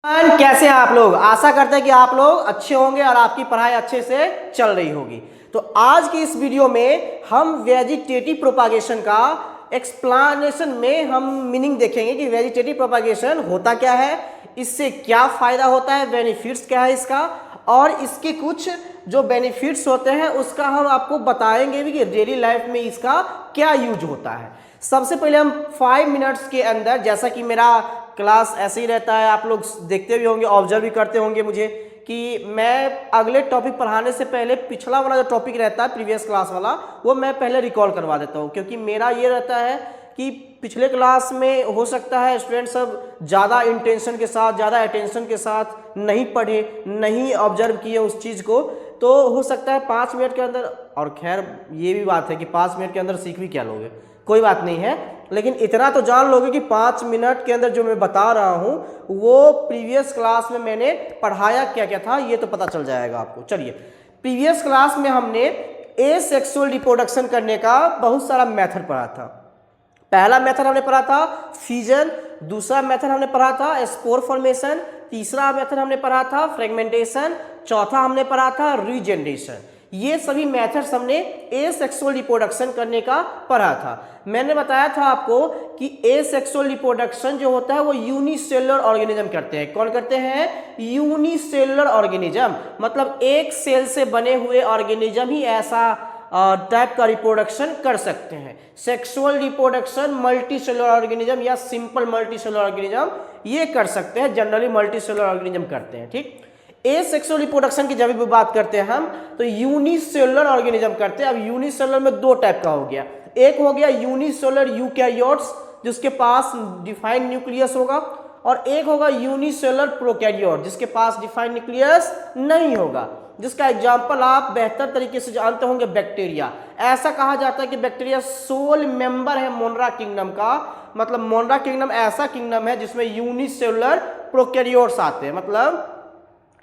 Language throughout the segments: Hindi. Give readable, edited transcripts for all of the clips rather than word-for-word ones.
कैसे हैं आप लोग। आशा करते हैं कि आप लोग अच्छे होंगे और आपकी पढ़ाई अच्छे से चल रही होगी। तो आज की इस वीडियो में हम वेजिटेटिव प्रोपागेशन का एक्सप्लेनेशन में हम मीनिंग देखेंगे कि वेजिटेटिव प्रोपागेशन होता क्या है, इससे क्या फायदा होता है, बेनिफिट्स क्या है इसका, और इसके कुछ जो बेनिफिट्स होते हैं उसका हम आपको बताएंगे भी कि डेली लाइफ में इसका क्या यूज होता है। सबसे पहले हम 5 मिनट्स के अंदर, जैसा कि मेरा क्लास ऐसे ही रहता है, आप लोग देखते भी होंगे, ऑब्जर्व भी करते होंगे मुझे कि मैं अगले टॉपिक पढ़ाने से पहले पिछला वाला जो टॉपिक रहता है प्रीवियस क्लास वाला, वो मैं पहले रिकॉल करवा देता हूँ, क्योंकि मेरा ये रहता है कि पिछले क्लास में हो सकता है स्टूडेंट सब ज़्यादा इंटेंशन के साथ, ज़्यादा अटेंशन के साथ नहीं पढ़े, नहीं ऑब्जर्व किए उस चीज़ को, तो हो सकता है 5 मिनट के अंदर, और खैर ये भी बात है कि 5 मिनट के अंदर सीख भी क्या लोगे, कोई बात नहीं है, लेकिन इतना तो जान लोगे कि 5 मिनट के अंदर जो मैं बता रहा हूँ वो प्रीवियस क्लास में मैंने पढ़ाया क्या क्या था ये तो पता चल जाएगा आपको। चलिए, प्रीवियस क्लास में हमने एसेक्सुअल रिप्रोडक्शन करने का बहुत सारा मेथड पढ़ा था। पहला मेथड हमने पढ़ा था फिजन, दूसरा मेथड हमने पढ़ा था स्पोर फॉर्मेशन, तीसरा मेथड हमने पढ़ा था फ्रेगमेंटेशन, चौथा हमने पढ़ा था रीजनरेशन। ये सभी मेथड्स हमने एसेक्सुअल रिप्रोडक्शन करने का पढ़ा था। मैंने बताया था आपको कि एसेक्सुअल रिप्रोडक्शन जो होता है वो यूनिसेलुलर ऑर्गेनिज्म करते हैं। कौन करते हैं? यूनिसेलुलर ऑर्गेनिज्म, मतलब एक सेल से बने हुए ऑर्गेनिज्म ही ऐसा टाइप का रिप्रोडक्शन कर सकते हैं। Sexual reproduction multi cellular organism या सिंपल मल्टी सेलुलर ऑर्गेनिज्म ये कर सकते हैं, जनरली मल्टी सेलुलर ऑर्गेनिज्म करते हैं। ठीक, एसेक्सुअल रिप्रोडक्शन की जब भी बात करते हैं हम तो यूनिसेलुलर ऑर्गेनिज्म करते हैं। अब यूनिसेलुलर में दो टाइप का हो गया, एक हो गया यूनिसेलुलर यूकैरियोट्स जिसके पास डिफाइंड न्यूक्लियस होगा, और एक होगा यूनिसेलुलर प्रोकैरियोट जिसके पास डिफाइंड न्यूक्लियस नहीं होगा, जिसका एग्जाम्पल आप बेहतर तरीके से जानते होंगे, बैक्टीरिया। ऐसा कहा जाता है कि बैक्टीरिया सोल मेंबर है मोनरा किंगडम का, मतलब मोनरा किंगडम ऐसा किंगडम है जिसमें यूनिसेलुलर प्रोकैरियोट्स आते हैं। मतलब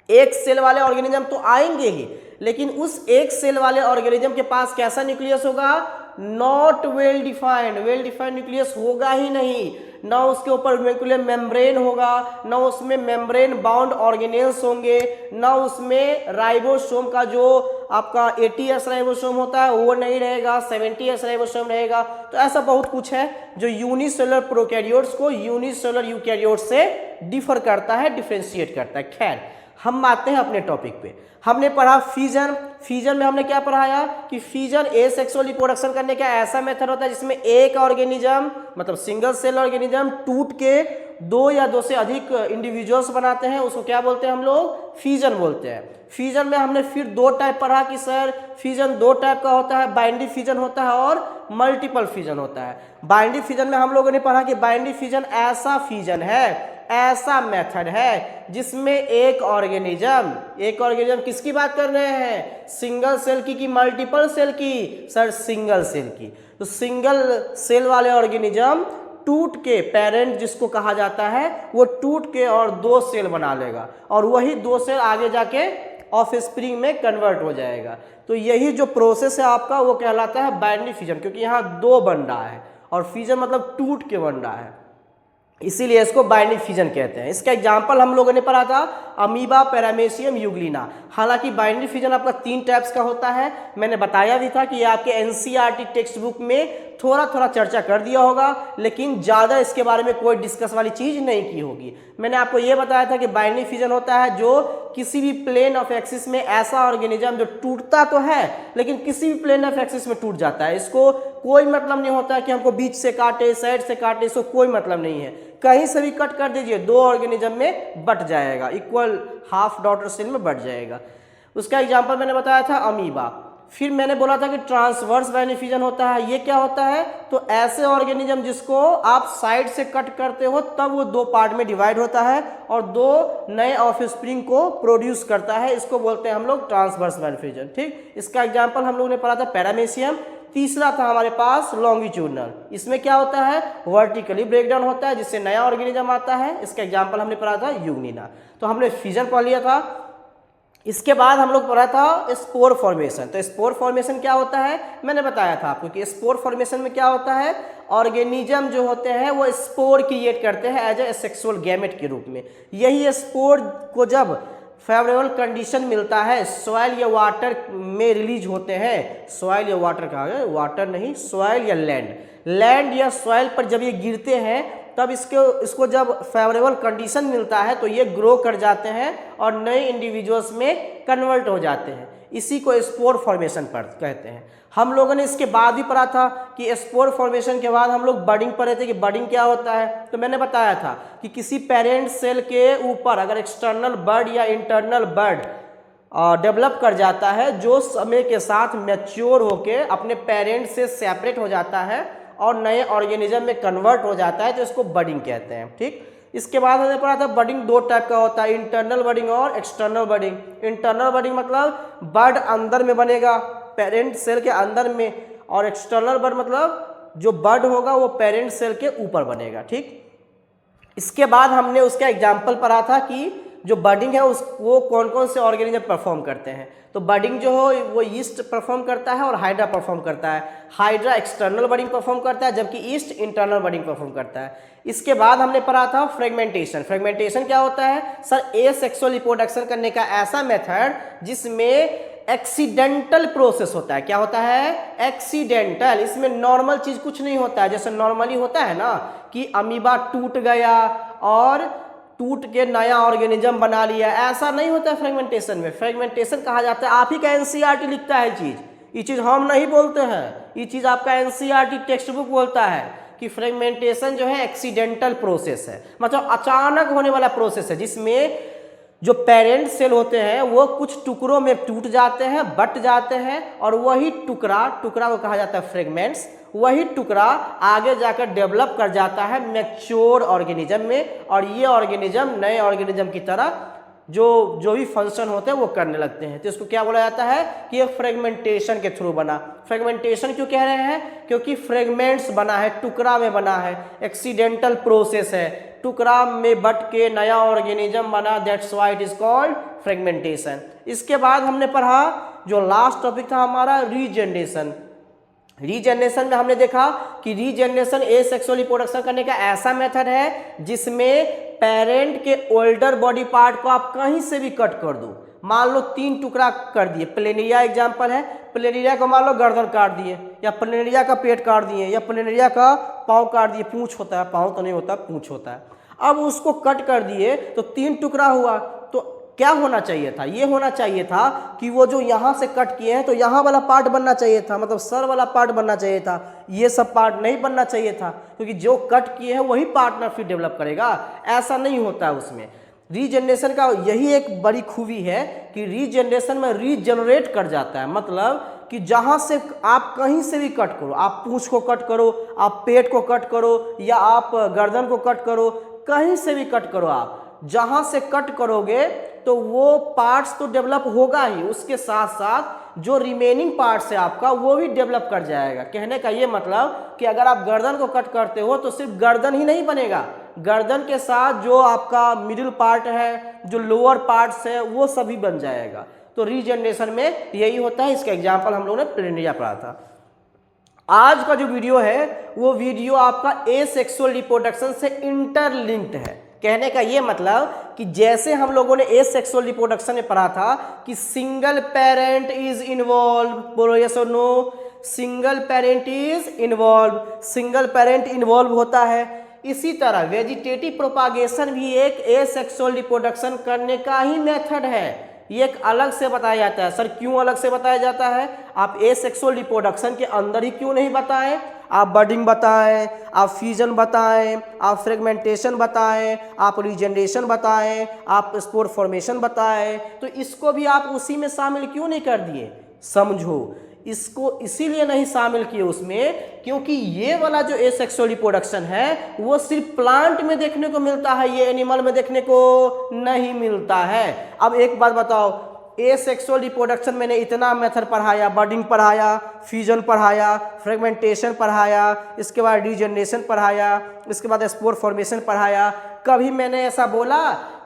एक सेल वाले ऑर्गेनिज्म तो आएंगे ही, लेकिन उस एक सेल वाले ऑर्गेनिज्म के पास कैसा न्यूक्लियस होगा? Not well defined, well defined nucleus होगा ही नहीं, ना उसके ऊपर न्यूक्लियर मेम्ब्रेन होगा, ना उसमें मेम्ब्रेन बाउंड ऑर्गेनेल्स होंगे, ना उसमें राइबोसोम का जो आपका 80S राइबोसोम होता है वो नहीं रहेगा, 70S राइबोसोम रहेगा। तो ऐसा बहुत कुछ है जो यूनिसेलुलर प्रोकैरियोट्स को यूनिसेलुलर यूकैरियोट्स से डिफर करता है, डिफरेंशिएट करता है। खैर, हम आते हैं अपने टॉपिक पे। हमने पढ़ा फिजन। फिजन में हमने क्या पढ़ाया कि फिजन एसेक्सुअल रिप्रोडक्शन करने का ऐसा मेथड होता है जिसमें एक ऑर्गेनिज्म, मतलब सिंगल सेल ऑर्गेनिज्म टूट के दो या दो से अधिक इंडिविजुअल्स बनाते हैं, उसको क्या बोलते हैं हम लोग? फिजन बोलते हैं। फिजन में हमने फिर दो टाइप पढ़ा कि सर फिजन दो टाइप का होता है, बाइनरी फिजन होता है और मल्टीपल फिजन होता है। बाइनरी फिजन में हम लोगों ने पढ़ा कि बाइनरी फिजन ऐसा फिजन है, ऐसा मेथड है जिसमें एक ऑर्गेनिज्म किसकी बात कर रहे हैं? सिंगल सेल की कि मल्टीपल सेल की? सर सिंगल सेल की। तो सिंगल सेल वाले ऑर्गेनिज्म टूट के, पेरेंट जिसको कहा जाता है, वो टूट के और दो सेल बना लेगा, और वही दो सेल आगे जाके ऑफस्प्रिंग में कन्वर्ट हो जाएगा। तो यही जो प्रोसेस है आपका वो कहलाता है बाइनरी फिजन, क्योंकि यहाँ दो बन रहा है और फिजन मतलब टूट के बन रहा है, इसीलिए इसको बाइनरी फिजन कहते हैं। इसका एग्जांपल हम लोगों ने पढ़ा था अमीबा, पैरामेसियम, यूग्लिना। हालांकि बाइनरी फिजन आपका 3 टाइप्स का होता है, मैंने बताया भी था कि आपके एनसीईआरटी टेक्स्ट बुक में थोड़ा थोड़ा चर्चा कर दिया होगा, लेकिन ज़्यादा इसके बारे में कोई डिस्कस वाली चीज़ नहीं की होगी। मैंने आपको ये बताया था कि बाइनरी फिजन होता है जो किसी भी प्लेन ऑफ एक्सिस में ऐसा ऑर्गेनिज्म जो टूटता तो है लेकिन किसी भी प्लेन ऑफ एक्सिस में टूट जाता है। इसको कोई मतलब नहीं होता कि हमको बीच से काटे, साइड से काटे, इसको कोई मतलब नहीं है, कहीं से भी कट कर दीजिए, दो ऑर्गेनिज्म में बट जाएगा, इक्वल हाफ डॉटर सेल में बट जाएगा। उसका एग्जांपल मैंने बताया था अमीबा। फिर मैंने बोला था कि ट्रांसवर्स बाइनरी फिजन होता है। ये क्या होता है? तो ऐसे ऑर्गेनिज्म जिसको आप साइड से कट करते हो तब वो दो पार्ट में डिवाइड होता है और दो नए ऑफस्प्रिंग को प्रोड्यूस करता है, इसको बोलते हैं हम लोग ट्रांसवर्स बाइनरी फिजन। ठीक, इसका एग्जांपल हम लोग ने पढ़ा था पैरामेसियम। तीसरा था हमारे पास लॉन्गिट्यूडनल। इसमें क्या होता है? वर्टिकली ब्रेकडाउन होता है जिससे नया ऑर्गेनिज्म आता है, इसका एग्जांपल हमने पढ़ा था यूग्लिना। तो हमने फिजन पढ़ लिया था। इसके बाद हम लोग पढ़ा था स्पोर फॉर्मेशन। तो स्पोर फॉर्मेशन क्या होता है? मैंने बताया था आपको कि स्पोर फॉर्मेशन में क्या होता है, ऑर्गेनिज्म जो होते हैं वो स्पोर क्रिएट करते हैं एज ए सेक्सुअल गैमेट के रूप में। यही स्पोर को जब फेवरेबल कंडीशन मिलता है सॉइल या वाटर में रिलीज होते हैं, सॉइल या वाटर कहा गया, वाटर नहीं, सॉइल या लैंड या सॉइल पर जब ये गिरते हैं तब इसको जब फेवरेबल कंडीशन मिलता है तो ये ग्रो कर जाते हैं और नए इंडिविजुअल्स में कन्वर्ट हो जाते हैं। इसी को स्पोर फॉर्मेशन पर कहते हैं। हम लोगों ने इसके बाद भी पढ़ा था कि स्पोर फॉर्मेशन के बाद हम लोग बडिंग पढ़े थे कि बडिंग क्या होता है। तो मैंने बताया था कि किसी पेरेंट सेल के ऊपर अगर एक्सटर्नल बड या इंटरनल बड डेवलप कर जाता है जो समय के साथ मैच्योर होके अपने पेरेंट से सेपरेट हो जाता है और नए ऑर्गेनिज्म में कन्वर्ट हो जाता है तो इसको बडिंग कहते हैं। ठीक, इसके बाद हमने पढ़ा था बडिंग दो टाइप का होता है, इंटरनल बडिंग और एक्सटर्नल बडिंग। इंटरनल बडिंग मतलब बड अंदर में बनेगा पेरेंट सेल के अंदर में, और एक्सटर्नल बड मतलब जो बड होगा वो पेरेंट सेल के ऊपर बनेगा। ठीक, इसके बाद हमने उसका एग्जाम्पल पढ़ा था कि जो बडिंग है वो कौन कौन से ऑर्गेनिज्म परफॉर्म करते हैं। तो बडिंग जो हो वो ईस्ट परफॉर्म करता है और हाइड्रा परफॉर्म करता है। हाइड्रा एक्सटर्नल बडिंग परफॉर्म करता है जबकि ईस्ट इंटरनल बडिंग परफॉर्म करता है। इसके बाद हमने पढ़ा था फ्रेगमेंटेशन। फ्रेगमेंटेशन क्या होता है सर? एसेक्सुअल रिप्रोडक्शन करने का ऐसा मेथड जिसमें एक्सीडेंटल प्रोसेस होता है। क्या होता है? एक्सीडेंटल। इसमें नॉर्मल चीज कुछ नहीं होता है। जैसे नॉर्मली होता है ना कि अमीबा टूट गया और टूट के नया ऑर्गेनिज्म बना लिया, ऐसा नहीं होता है फ्रेगमेंटेशन में। फ्रेगमेंटेशन कहा जाता है, आप ही का एनसीईआरटी लिखता है चीज, ये चीज हम नहीं बोलते हैं, ये चीज आपका एनसीईआरटी टेक्स्ट बुक बोलता है कि फ्रेगमेंटेशन जो है एक्सीडेंटल प्रोसेस है, मतलब अचानक होने वाला प्रोसेस है जिसमें जो पेरेंट सेल होते हैं वो कुछ टुकड़ों में टूट जाते हैं, बट जाते हैं, और वही टुकड़ा को कहा जाता है फ्रेगमेंट्स। वही टुकड़ा आगे जाकर डेवलप कर जाता है मैच्योर ऑर्गेनिज्म में, और ये ऑर्गेनिज्म नए ऑर्गेनिज्म की तरह जो भी फंक्शन होते हैं वो करने लगते हैं। तो इसको क्या बोला जाता है कि ये फ्रेगमेंटेशन के थ्रू बना। फ्रेगमेंटेशन क्यों कह रहे हैं? क्योंकि फ्रेगमेंट्स बना है, टुकड़ा में बना है, एक्सीडेंटल प्रोसेस है, टुकड़ा में बट के नया ऑर्गेनिज्म बना, that's why it is called fragmentation. इसके बाद हमने पढ़ा जो लास्ट टॉपिक था हमारा रीजनरेशन। रीजनरेशन में हमने देखा कि रीजनरेशन एसेक्सुअल रिप्रोडक्शन करने का ऐसा मेथड है जिसमें पेरेंट के ओल्डर बॉडी पार्ट को आप कहीं से भी कट कर दो। मान लो 3 टुकड़ा कर दिए, प्लेनेरिया एग्जांपल है, प्लेनेरिया को मान लो गर्दन काट दिए, या प्लेनेरिया का पेट काट दिए, या प्लेनेरिया का पाँव काट दिए, पूंछ होता है, पाँव तो नहीं होता, पूंछ होता है। अब उसको कट कर दिए तो 3 टुकड़ा हुआ। तो क्या होना चाहिए था? ये होना चाहिए था कि वो जो यहाँ से कट किए हैं तो यहाँ वाला पार्ट बनना चाहिए था, मतलब सर वाला पार्ट बनना चाहिए था। ये सब पार्ट नहीं बनना चाहिए था क्योंकि जो कट किए हैं वही पार्टनर फिर डेवलप करेगा, ऐसा नहीं होता है उसमें। रीजनरेशन का यही एक बड़ी खूबी है कि रीजनरेशन में रीजनरेट कर जाता है, मतलब कि जहाँ से आप कहीं से भी कट करो, आप पूंछ को कट करो, आप पेट को कट करो, या आप गर्दन को कट करो, कहीं से भी कट करो, आप जहाँ से कट करोगे तो वो पार्ट्स तो डेवलप होगा ही, उसके साथ साथ जो रिमेनिंग पार्ट्स है आपका वो भी डेवलप कर जाएगा। कहने का ये मतलब कि अगर आप गर्दन को कट करते हो तो सिर्फ गर्दन ही नहीं बनेगा, गर्दन के साथ जो आपका मिडिल पार्ट है, जो लोअर पार्ट्स है, वो सभी बन जाएगा। तो रीजनरेशन में यही होता है। इसका एग्जाम्पल हम लोगों ने प्लेनेरिया पढ़ा था। आज का जो वीडियो है वो वीडियो आपका एसेक्सुअल रिप्रोडक्शन से इंटरलिंक्ड है। कहने का ये मतलब कि जैसे हम लोगों ने एसेक्सुअल रिप्रोडक्शन में पढ़ा था कि सिंगल पेरेंट इज इन्वॉल्व, बोलो यस और no, single parent is involve, single parent involve होता है। इसी तरह वेजिटेटिव प्रोपागेशन भी एक एसेक्सुअल रिप्रोडक्शन करने का ही मेथड है। ये एक अलग से बताया जाता है। सर क्यों अलग से बताया जाता है? आप एसेक्सुअल रिप्रोडक्शन के अंदर ही क्यों नहीं बताएं? आप बडिंग बताएं, आप फ्यूजन बताएं, आप फ्रेगमेंटेशन बताएं, आप रीजनरेशन बताएं, आप स्पोर फॉर्मेशन बताएं, तो इसको भी आप उसी में शामिल क्यों नहीं कर दिए? समझो, इसको इसीलिए नहीं शामिल किए उसमें क्योंकि ये वाला जो एसेक्सुअल रिप्रोडक्शन है वो सिर्फ प्लांट में देखने को मिलता है, ये एनिमल में देखने को नहीं मिलता है। अब एक बात बताओ, एसेक्सुअल रिप्रोडक्शन मैंने इतना मेथड पढ़ाया, बर्डिंग पढ़ाया, फ्यूजन पढ़ाया, फ्रेगमेंटेशन पढ़ाया, इसके बाद रीजनरेशन पढ़ाया, इसके बाद स्पोर फॉर्मेशन पढ़ाया। कभी मैंने ऐसा बोला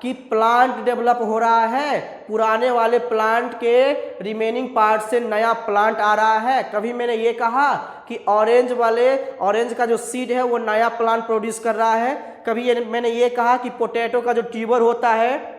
कि प्लांट डेवलप हो रहा है, पुराने वाले प्लांट के रिमेनिंग पार्ट से नया प्लांट आ रहा है? कभी मैंने ये कहा कि ऑरेंज का जो सीड है वो नया प्लांट प्रोड्यूस कर रहा है? कभी मैंने ये कहा कि पोटैटो का जो ट्यूबर होता है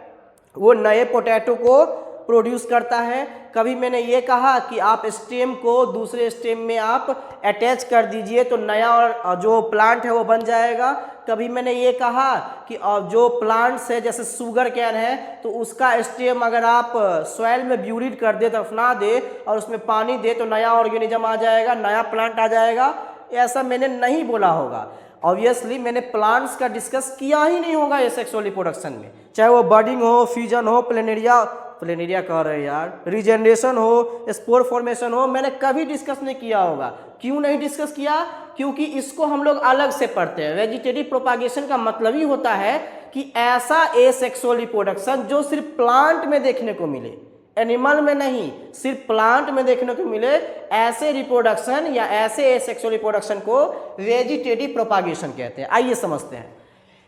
वो नए पोटैटो को प्रोड्यूस करता है? कभी मैंने ये कहा कि आप स्टेम को दूसरे स्टेम में आप अटैच कर दीजिए तो नया और जो प्लांट है वो बन जाएगा? कभी मैंने ये कहा कि जो प्लांट्स है जैसे शुगर कैन है तो उसका स्टेम अगर आप सॉइल में ब्यूरिड कर दे, दफना दे और उसमें पानी दे तो नया ऑर्गेनिज्म आ जाएगा, नया प्लांट आ जाएगा? ऐसा मैंने नहीं बोला होगा। ऑब्वियसली मैंने प्लांट्स का डिस्कस किया ही नहीं होगा एसेक्सुअल रिप्रोडक्शन में, चाहे वो बर्डिंग हो, फ्यूजन हो, प्लेनेरिया कह रहे हैं यार, रीजनरेशन हो, स्पोर फॉर्मेशन हो, मैंने कभी डिस्कस नहीं किया होगा। क्यों नहीं डिस्कस किया? क्योंकि इसको हम लोग अलग से पढ़ते हैं। वेजिटेटिव प्रोपागेशन का मतलब ही होता है कि ऐसा एसेक्सुअल रिप्रोडक्शन जो सिर्फ प्लांट में देखने को मिले, एनिमल में नहीं, सिर्फ प्लांट में देखने को मिले, ऐसे रिप्रोडक्शन या ऐसे एसेक्सुअल रिप्रोडक्शन को वेजिटेटिव प्रोपागेशन कहते हैं। आइए समझते हैं।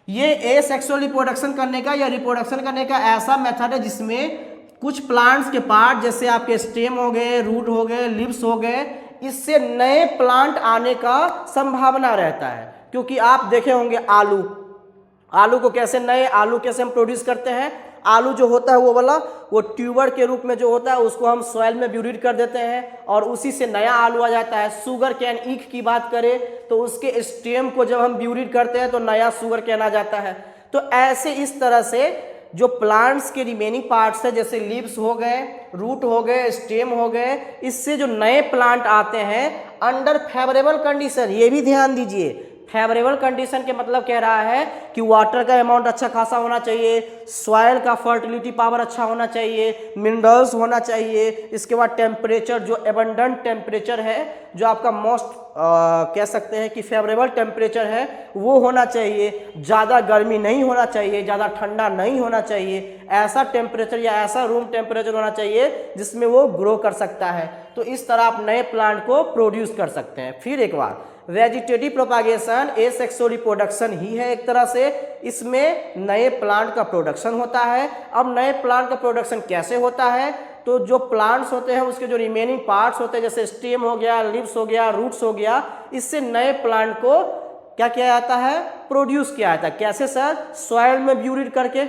ये एसेक्सुअल रिप्रोडक्शन करने का या रिप्रोडक्शन करने का ऐसा मेथड है जिसमें कुछ प्लांट्स के पार्ट जैसे आपके स्टेम हो गए, रूट हो गए, लिव्स हो गए, इससे नए प्लांट आने का संभावना रहता है। क्योंकि आप देखे होंगे आलू को कैसे हम प्रोड्यूस करते हैं। आलू जो होता है वो ट्यूबर के रूप में जो होता है उसको हम सॉइल में ब्यूरिड कर देते हैं और उसी से नया आलू आ जाता है। शुगर कैन ईख की बात करें तो उसके स्टेम को जब हम ब्यूरिड करते हैं तो नया शुगर कैन आ जाता है। तो ऐसे इस तरह से जो प्लांट्स के रिमेनिंग पार्ट्स है जैसे लीव्स हो गए, रूट हो गए, स्टेम हो गए, इससे जो नए प्लांट आते हैं अंडर फेवरेबल कंडीशन, ये भी ध्यान दीजिए, फेवरेबल कंडीशन के मतलब कह रहा है कि वाटर का अमाउंट अच्छा खासा होना चाहिए, सॉइल का फर्टिलिटी पावर अच्छा होना चाहिए, मिनरल्स होना चाहिए, इसके बाद टेम्परेचर जो एबंडेंट टेम्परेचर है, जो आपका मोस्ट कह सकते हैं कि फेवरेबल टेम्परेचर है वो होना चाहिए, ज़्यादा गर्मी नहीं होना चाहिए, ज़्यादा ठंडा नहीं होना चाहिए, ऐसा टेम्परेचर या ऐसा रूम टेम्परेचर होना चाहिए जिसमें वो ग्रो कर सकता है। तो इस तरह आप नए प्लांट को प्रोड्यूस कर सकते हैं। फिर एक बार, वेजिटेटिव प्रोपागेशन एसेक्सुअल रिप्रोडक्शन ही है एक तरह से, इसमें नए प्लांट का प्रोडक्शन होता है। अब नए प्लांट का प्रोडक्शन कैसे होता है? तो जो प्लांट्स होते हैं उसके जो रिमेनिंग पार्ट्स होते हैं जैसे स्टेम हो गया, लिव्स हो गया, रूट्स हो गया, इससे नए प्लांट को क्या किया जाता है? प्रोड्यूस किया जाता है। कैसे सर? सॉइल में ब्यूरिड करके,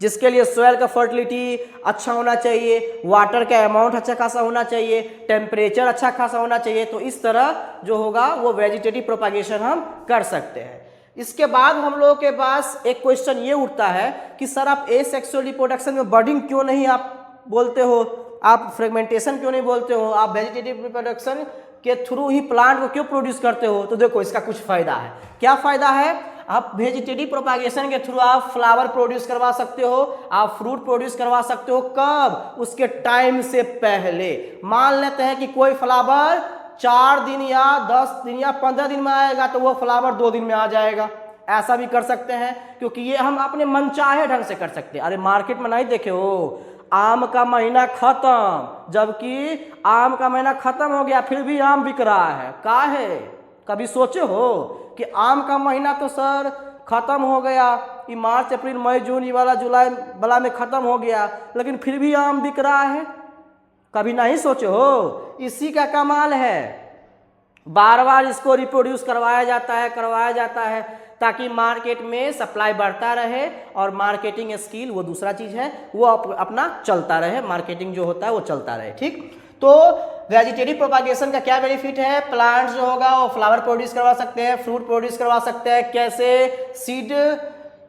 जिसके लिए सॉइल का फर्टिलिटी अच्छा होना चाहिए, वाटर का अमाउंट अच्छा खासा होना चाहिए, टेम्परेचर अच्छा खासा होना चाहिए। तो इस तरह जो होगा वो वेजिटेटिव प्रोपागेशन हम कर सकते हैं। इसके बाद हम लोगों के पास एक क्वेश्चन ये उठता है कि सर आप एसेक्सुअल रिप्रोडक्शन में बर्डिंग क्यों नहीं आप बोलते हो, आप फ्रेगमेंटेशन क्यों नहीं बोलते हो, आप वेजिटेटिव रिप्रोडक्शन के थ्रू ही प्लांट को क्यों प्रोड्यूस करते हो? तो देखो इसका कुछ फायदा है। क्या फायदा है? आप वेजिटेटिव प्रोपागेशन के थ्रू आप फ्लावर प्रोड्यूस करवा सकते हो, आप फ्रूट प्रोड्यूस करवा सकते हो। कब? उसके टाइम से पहले। मान लेते हैं कि कोई फ्लावर 4 दिन या 10 दिन या 15 दिन में आएगा तो वो फ्लावर 2 दिन में आ जाएगा। ऐसा भी कर सकते हैं क्योंकि ये हम अपने मनचाहे ढंग से कर सकते हैं। अरे मार्केट में नहीं देखे हो, आम का महीना खत्म, जबकि आम का महीना खत्म हो गया फिर भी आम बिक रहा है। काहे? कभी सोचे हो कि आम का महीना तो सर खत्म हो गया, ये मार्च अप्रैल मई जून ये वाला जुलाई वाला में खत्म हो गया, लेकिन फिर भी आम बिक रहा है? कभी नहीं सोचे हो? इसी का कमाल है, बार बार इसको रिप्रोड्यूस करवाया जाता है ताकि मार्केट में सप्लाई बढ़ता रहे और मार्केटिंग स्किल वो दूसरा चीज़ है, वो अपना चलता रहे, मार्केटिंग जो होता है वो चलता रहे। ठीक, तो वेजिटेटिव प्रोपागेशन का क्या बेनिफिट है? प्लांट्स जो होगा वो फ्लावर प्रोड्यूस करवा सकते हैं, फ्रूट प्रोड्यूस करवा सकते हैं। कैसे?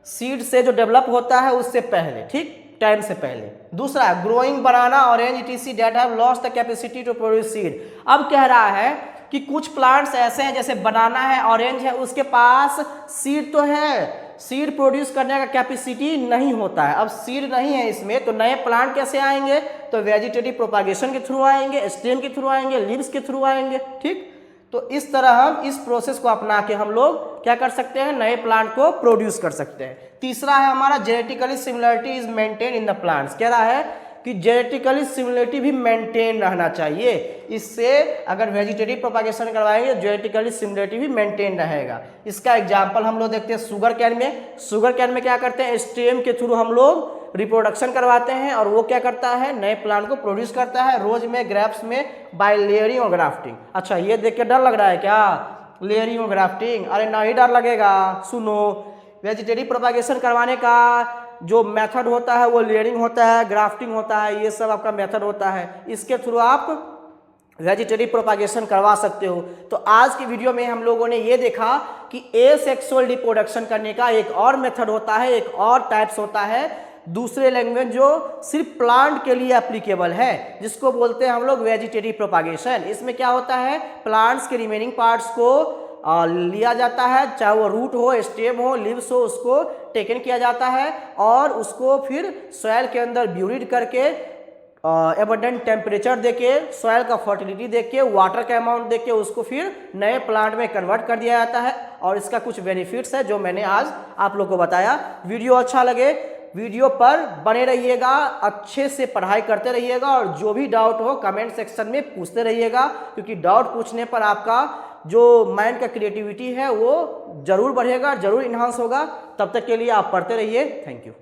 सीड से जो डेवलप होता है उससे पहले, ठीक, टाइम से पहले। दूसरा, growing banana orange etc that have lost the capacity to produce seed. अब कह रहा है कि कुछ प्लांट्स ऐसे हैं जैसे बनाना है, ऑरेंज है, उसके पास सीड तो है, सीड प्रोड्यूस करने का कैपेसिटी नहीं होता है। अब सीड नहीं है इसमें तो नए प्लांट कैसे आएंगे? तो वेजिटेटिव प्रोपागेशन के थ्रू आएंगे, स्टेम के थ्रू आएंगे, लीव्स के थ्रू आएंगे। ठीक, तो इस तरह हम इस प्रोसेस को अपना के हम लोग क्या कर सकते हैं? नए प्लांट को प्रोड्यूस कर सकते हैं। तीसरा है हमारा genetically similarity is maintain in the plants. कह रहा है कि जेनेटिकली सिमिलरिटी भी मेंटेन रहना चाहिए। इससे अगर वेजिटेटिव प्रोपागेशन करवाएंगे जेनेटिकली सिमिलरिटी भी मेंटेन रहेगा। इसका एग्जाम्पल हम लोग देखते हैं शुगर कैन में। शुगर कैन में क्या करते हैं, स्टेम के थ्रू हम लोग रिप्रोडक्शन करवाते हैं और वो क्या करता है, नए प्लांट को प्रोड्यूस करता है। रोज में, ग्रेप्स में बाय लेयरिंग और ग्राफ्टिंग। अच्छा, ये देख के डर लग रहा है क्या, लेयरिंग और ग्राफ्टिंग? अरे नहीं डर लगेगा। सुनो, वेजिटेटिव प्रोपागेशन करवाने का जो मेथड होता है वो लेयरिंग होता है, ग्राफ्टिंग होता है, ये सब आपका मेथड होता है। इसके थ्रू आप वेजिटेटिव प्रोपागेशन करवा सकते हो। तो आज की वीडियो में हम लोगों ने ये देखा कि एसेक्सुअल रिप्रोडक्शन करने का एक और मेथड होता है, एक और टाइप्स होता है, दूसरे लैंग्वेज जो सिर्फ प्लांट के लिए एप्लीकेबल है, जिसको बोलते हैं हम लोग वेजिटेटिव प्रोपागेशन। इसमें क्या होता है, प्लांट्स के रिमेनिंग पार्ट्स को लिया जाता है, चाहे वो रूट हो, स्टेम हो, लीव्स हो, उसको टेकन किया जाता है और उसको फिर सॉइल के अंदर ब्यूरिड करके एबंडेंट टेम्परेचर देके, सॉइल का फर्टिलिटी देके, वाटर का अमाउंट देके उसको फिर नए प्लांट में कन्वर्ट कर दिया जाता है। और इसका कुछ बेनिफिट्स है जो मैंने आज आप लोग को बताया। वीडियो अच्छा लगे, वीडियो पर बने रहिएगा, अच्छे से पढ़ाई करते रहिएगा और जो भी डाउट हो कमेंट सेक्शन में पूछते रहिएगा, क्योंकि डाउट पूछने पर आपका जो माइंड का क्रिएटिविटी है वो जरूर बढ़ेगा, जरूर इन्हांस होगा। तब तक के लिए आप पढ़ते रहिए। Thank you.